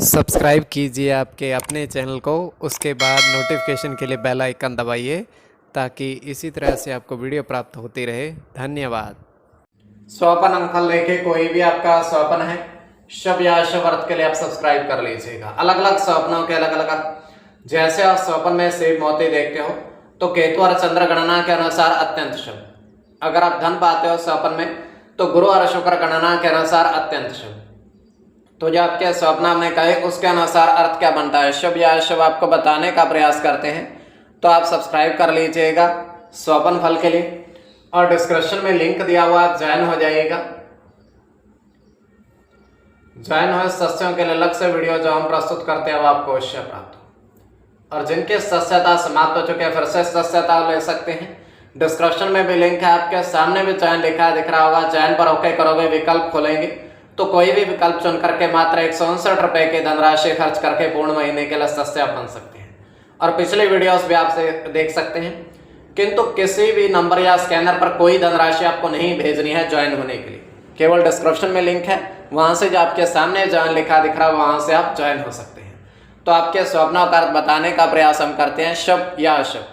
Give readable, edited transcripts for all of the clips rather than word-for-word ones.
Subscribe कीजिए आपके अपने चैनल को, उसके बाद नोटिफिकेशन के लिए बेल आइकन दबाइए ताकि इसी तरह से आपको वीडियो प्राप्त होती रहे। धन्यवाद। स्वपन अंकफल लेके कोई भी आपका स्वपन है, शुभ या शुभ अर्थ के लिए आप सब्सक्राइब कर लीजिएगा। अलग अलग स्वप्नों के अलग अलग अर्थ। जैसे आप स्वपन में सेब मोती देखते हो तो केतु और चंद्र गणना के अनुसार अत्यंत शुभ। अगर आप धन पाते हो स्वपन में तो गुरु और शुक्र गणना के अनुसार अत्यंत शुभ। तो जो आपके स्वप्न हमने कहे उसके अनुसार अर्थ क्या बनता है, शुभ या अशुभ, आपको बताने का प्रयास करते हैं। तो आप सब्सक्राइब कर लीजिएगा स्वपन फल के लिए, और डिस्क्रिप्शन में लिंक दिया हुआ, आप ज्वाइन हो जाइएगा। ज्वाइन हुए सदस्यों के लिए अलग से वीडियो जो हम प्रस्तुत करते हैं वो आपको अवश्य प्राप्त हो। और जिनकी सदस्यता समाप्त हो चुके हैं फिर से सदस्यता ले सकते हैं। डिस्क्रिप्शन में भी लिंक है, आपके सामने भी ज्वाइन लिखा दिख रहा होगा। ज्वाइन पर ओके करोगे, विकल्प खोलेंगे तो कोई भी विकल्प चुन करके मात्र 159 रुपए की धनराशि खर्च करके पूर्ण महीने के लिए सदस्य बन सकते हैं। और पिछले वीडियोस भी आप देख सकते हैं, किंतु किसी भी नंबर या स्कैनर पर कोई धनराशि आपको नहीं भेजनी है ज्वाइन होने के लिए। केवल डिस्क्रिप्शन में लिंक है, वहां से जो आपके सामने ज्वाइन लिखा दिख रहा है वहां से आप ज्वाइन हो सकते हैं। तो आपके स्वप्नों का अर्थ बताने का प्रयास हम करते हैं, शुभ या अशुभ।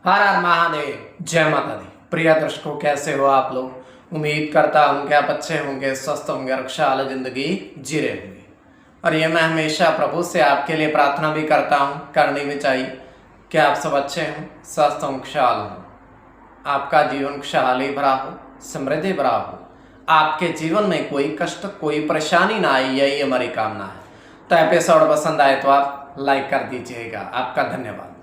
हर हर महादेव, जय माता दी। प्रिय दर्शकों, कैसे हो आप लोग? उम्मीद करता हूं कि आप अच्छे होंगे, स्वस्थ होंगे, खुशहाल जिंदगी जी रहे होंगे। और ये मैं हमेशा प्रभु से आपके लिए प्रार्थना भी करता हूं, करनी भी चाहिए कि आप सब अच्छे हों, स्वस्थ हों, खुशहाल हों, आपका जीवन खुशहाली भरा हो, समृद्धि भरा हो, आपके जीवन में कोई कष्ट कोई परेशानी ना आए, यही हमारी कामना है। तो एपिसोड पसंद आए तो आप लाइक कर दीजिएगा, आपका धन्यवाद।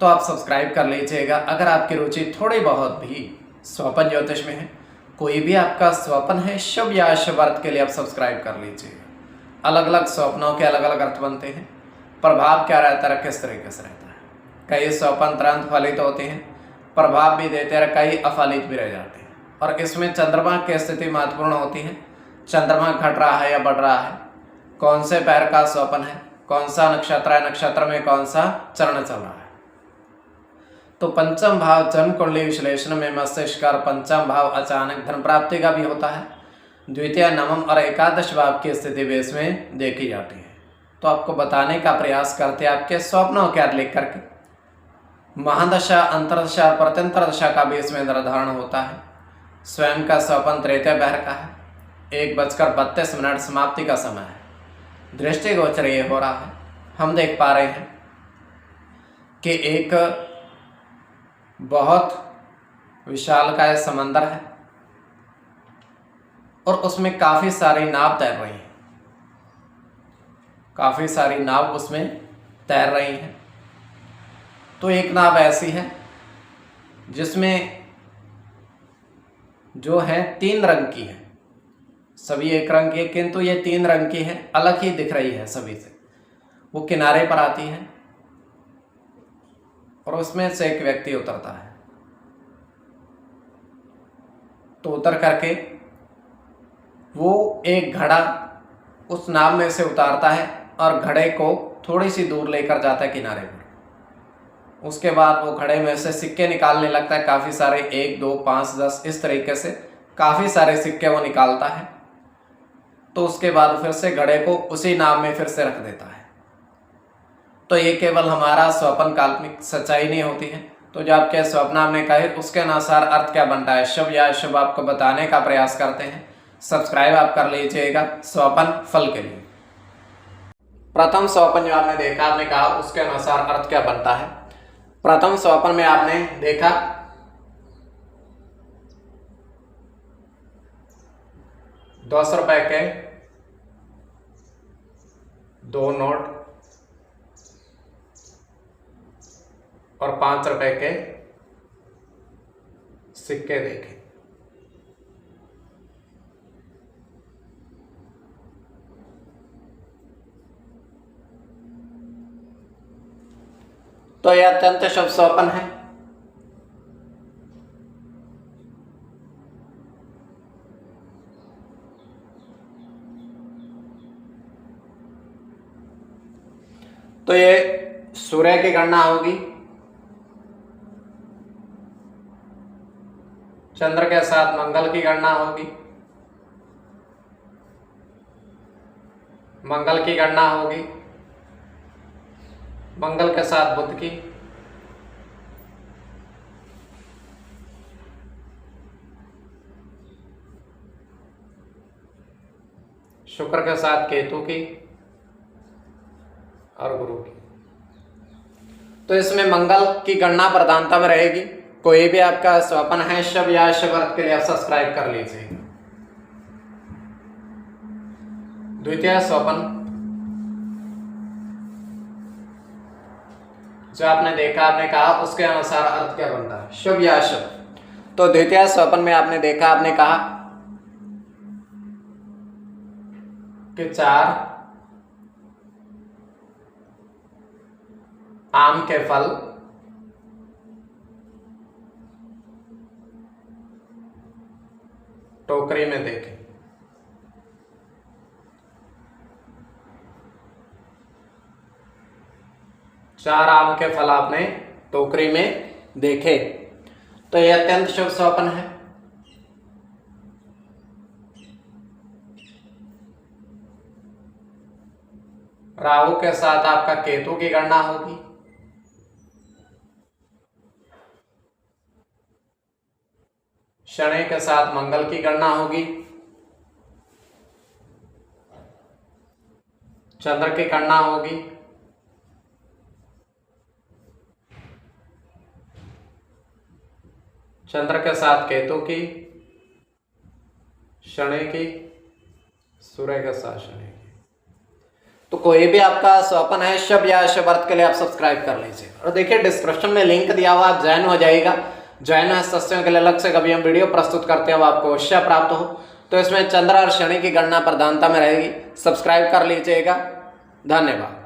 तो आप सब्सक्राइब कर लीजिएगा। अगर आपकी रुचि थोड़ी बहुत भी स्वपन ज्योतिष में है, कोई भी आपका स्वपन है शुभ या अशुभ अर्थ के लिए आप सब्सक्राइब कर लीजिएगा। अलग अलग स्वप्नों के अलग अलग अर्थ बनते हैं, प्रभाव क्या रहता है, किस तरीके से रहता है। कई स्वपन तुरंत फलित होते हैं, प्रभाव भी देते हैं, कई अफलित भी रह जाते हैं। और इसमें चंद्रमा की स्थिति महत्वपूर्ण होती है। चंद्रमा घट रहा है या बढ़ रहा है, कौन से पैर का स्वपन है, कौन सा नक्षत्र है, नक्षत्र में कौन सा चरण चल रहा है। तो पंचम भाव जन्म कुंडली विश्लेषण में मस्तिष्क का पंचम भाव अचानक धन प्राप्ति का भी होता है। द्वितीय, नवम और एकादश भाव की स्थिति भी इसमें देखी जाती है। तो आपको बताने का प्रयास करते हैं आपके स्वप्नों के अर्थ लिख करके। महादशा, अंतरदशा और प्रत्यंतर दशा का भी इसमें निर्धारण होता है। स्वयं का स्वपन तृतीय पहर का है, 1:32 समाप्ति का समय है। दृष्टि गोचर ये हो रहा है, हम देख पा रहे हैं कि एक बहुत विशालकाय समंदर है और उसमें काफी सारी नाव तैर रही हैं, काफी सारी नाव उसमें तैर रही हैं। तो एक नाव ऐसी है जिसमें जो है 3 रंग की है, सभी एक रंग की है किंतु ये 3 रंग की है, अलग ही दिख रही है सभी से। वो किनारे पर आती है और उसमें से एक व्यक्ति उतरता है। तो उतर करके वो एक घड़ा उस नाव में से उतारता है और घड़े को थोड़ी सी दूर लेकर जाता है किनारे पर। उसके बाद वो घड़े में से सिक्के निकालने लगता है, काफ़ी सारे, 1, 2, 5, 10 इस तरीके से काफ़ी सारे सिक्के वो निकालता है। तो उसके बाद फिर से घड़े को उसी नाव में फिर से रख देता है। तो ये केवल हमारा स्वप्न, काल्पनिक सच्चाई नहीं होती है। तो जो आपके स्वप्न हमने कहे उसके अनुसार अर्थ क्या बनता है, शुभ या अशुभ, आपको बताने का प्रयास करते हैं। सब्सक्राइब आप कर लीजिएगा स्वपन फल के लिए। प्रथम स्वपन जो आपने देखा, आपने कहा उसके अनुसार अर्थ क्या बनता है। प्रथम स्वपन में आपने देखा 200 रुपए के 2 नोट और 5 रुपए के सिक्के देखे। तो यह अत्यंत शुभ स्वपन है। तो ये सूर्य की गणना होगी, चंद्र के साथ मंगल की गणना होगी, मंगल की गणना होगी, मंगल के साथ बुध की, शुक्र के साथ केतु की और गुरु की। तो इसमें मंगल की गणना प्रधानता में रहेगी। कोई भी आपका स्वपन है शुभ या शुभ अर्थ के लिए आप सब्सक्राइब कर लीजिएगा। द्वितीय स्वपन जो आपने देखा, आपने कहा, उसके अनुसार अर्थ क्या बनता है, शुभ या अशुभ। तो द्वितीय स्वपन में आपने देखा, आपने कहा कि 4 आम के फल टोकरी में देखे। चार आम के फल आपने टोकरी में देखे, तो यह अत्यंत शुभ स्वप्न है। राहु के साथ आपका केतु की गणना होगी, शनि के साथ मंगल की गणना होगी, चंद्र की गणना होगी, चंद्र के साथ केतु की, शनि की, सूर्य के साथ शनि की। तो कोई भी आपका स्वपन है शुभ या अशुभ अर्थ के लिए आप सब्सक्राइब कर लीजिए। और देखिए डिस्क्रिप्शन में लिंक दिया हुआ, आप ज्वाइन हो जाएगा। ज्वाइन है सदस्यों के लिए अलग से कभी हम वीडियो प्रस्तुत करते हैं आपको अवश्य प्राप्त हो। तो इसमें चंद्र और शनि की गणना प्रधानता में रहेगी, सब्सक्राइब कर लीजिएगा। धन्यवाद।